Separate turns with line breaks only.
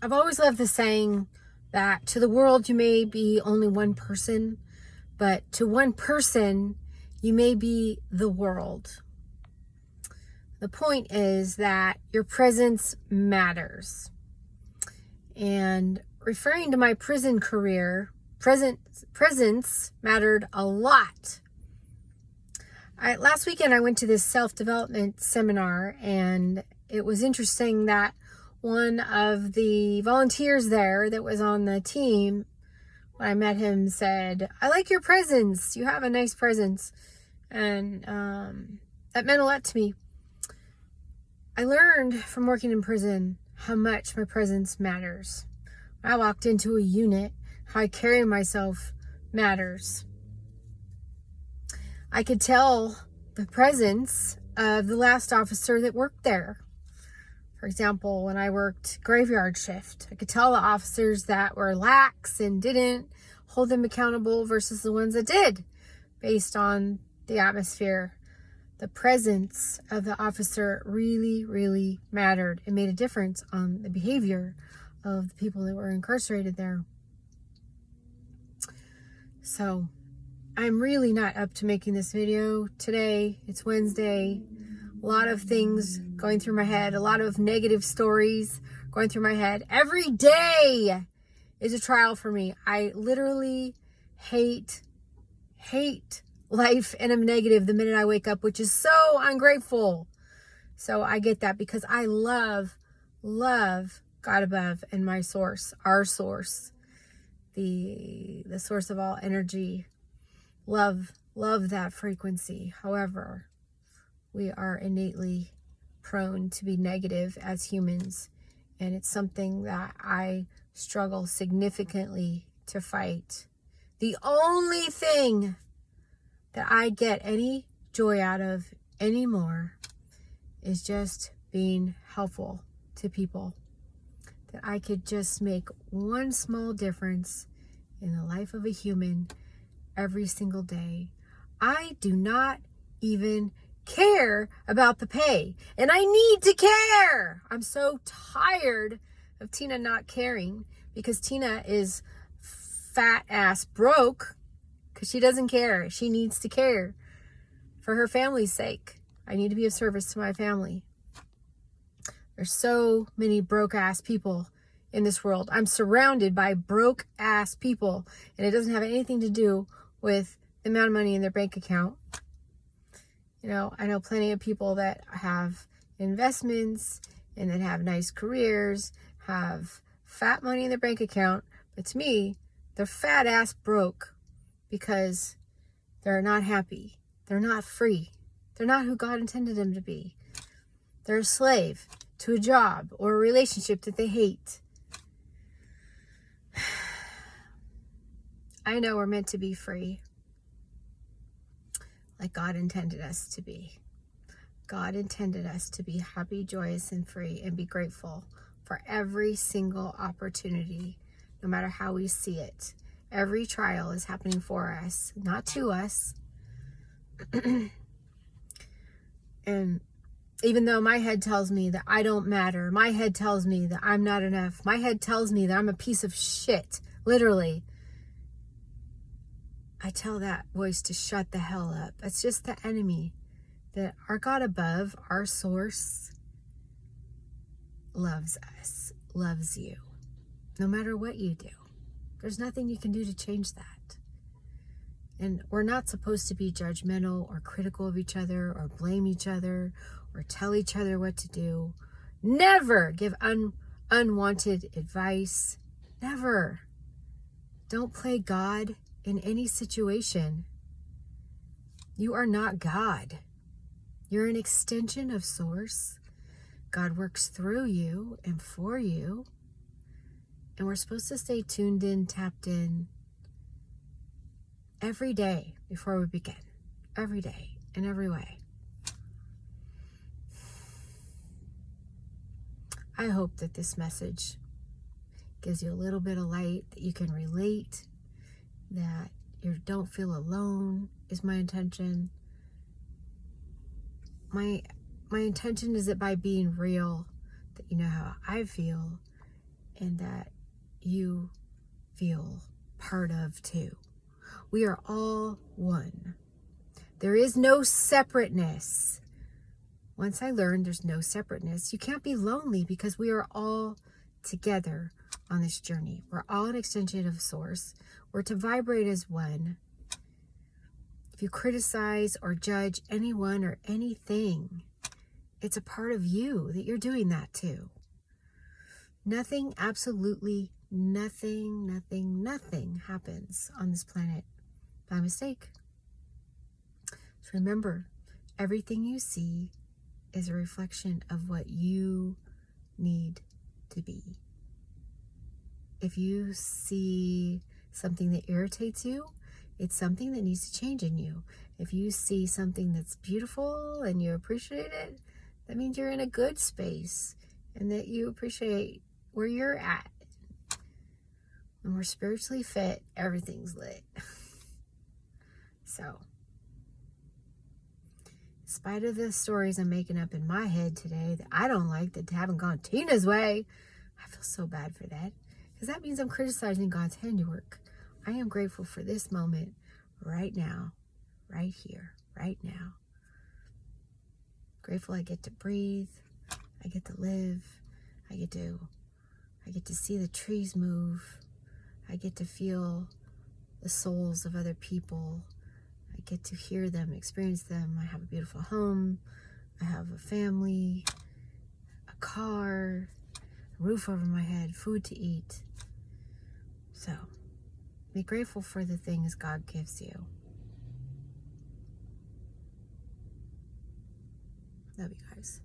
I've always loved the saying that to the world you may be only one person, but to one person you may be the world. The point is that your presence matters. And referring to my prison career, presence mattered a lot. Last weekend I went to this self-development seminar, and it was interesting that one of the volunteers there that was on the team, when I met him, said, "I like your presence. You have a nice presence." And that meant a lot to me. I learned from working in prison how much my presence matters. When I walked into a unit, how I carry myself matters. I could tell the presence of the last officer that worked there. For example, when I worked graveyard shift, I could tell the officers that were lax and didn't hold them accountable versus the ones that did, based on the atmosphere. The presence of the officer really, really mattered. It made a difference on the behavior of the people that were incarcerated there. So I'm really not up to making this video today. It's Wednesday. A lot of things going through my head, a lot of negative stories going through my head. Every day is a trial for me. I literally hate life, and I'm negative the minute I wake up, which is so ungrateful. So I get that because I love God above and my source, our source, the source of all energy. Love that frequency. However, we are innately prone to be negative as humans, and it's something that I struggle significantly to fight. The only thing that I get any joy out of anymore is just being helpful to people. That I could just make one small difference in the life of a human every single day. I do not even care about the pay, and I need to care. I'm so tired of Tina not caring, because Tina is fat ass broke because she doesn't care. She needs to care for her family's sake. I need to be of service to my family. There's so many broke ass people in this world. I'm surrounded by broke ass people, and it doesn't have anything to do with the amount of money in their bank account. You know, I know plenty of people that have investments and that have nice careers, have fat money in their bank account, but to me, they're fat ass broke because they're not happy. They're not free. They're not who God intended them to be. They're a slave to a job or a relationship that they hate. I know we're meant to be free, like God intended us to be. God intended us to be happy, joyous, and free, and be grateful for every single opportunity, no matter how we see it. Every trial is happening for us, not to us. And even though my head tells me that I don't matter, my head tells me that I'm not enough, my head tells me that I'm a piece of shit, literally, I tell that voice to shut the hell up. It's just the enemy. That our God above, our source, loves us, loves you, no matter what you do. There's nothing you can do to change that. And we're not supposed to be judgmental or critical of each other or blame each other or tell each other what to do. Never give unwanted advice. Never. Don't play God in any situation. You are not God. You're an extension of Source. God works through you and for you. And we're supposed to stay tuned in, tapped in every day before we begin. Every day, in every way. I hope that this message gives you a little bit of light, that you can relate, that you don't feel alone, is my intention. My intention is that by being real, that you know how I feel, and that you feel part of too. We are all one. There is no separateness. Once I learned there's no separateness, you can't be lonely because we are all together on this journey. We're all an extension of Source. We're to vibrate as one. If you criticize or judge anyone or anything, it's a part of you that you're doing that too. Nothing, absolutely nothing happens on this planet by mistake. So remember, everything you see is a reflection of what you need to be. If you see something that irritates you, it's something that needs to change in you. If you see something that's beautiful and you appreciate it, that means you're in a good space and that you appreciate where you're at. When we're spiritually fit, everything's lit. So, in spite of the stories I'm making up in my head today that I don't like, that haven't gone Tina's way, I feel so bad for that. Because that means I'm criticizing God's handiwork. I am grateful for this moment right now, right here, right now. Grateful I get to breathe, I get to live, I get to see the trees move, I get to feel the souls of other people, I get to hear them, experience them. I have a beautiful home, I have a family, a car, a roof over my head, food to eat. So, be grateful for the things God gives you. Love you guys.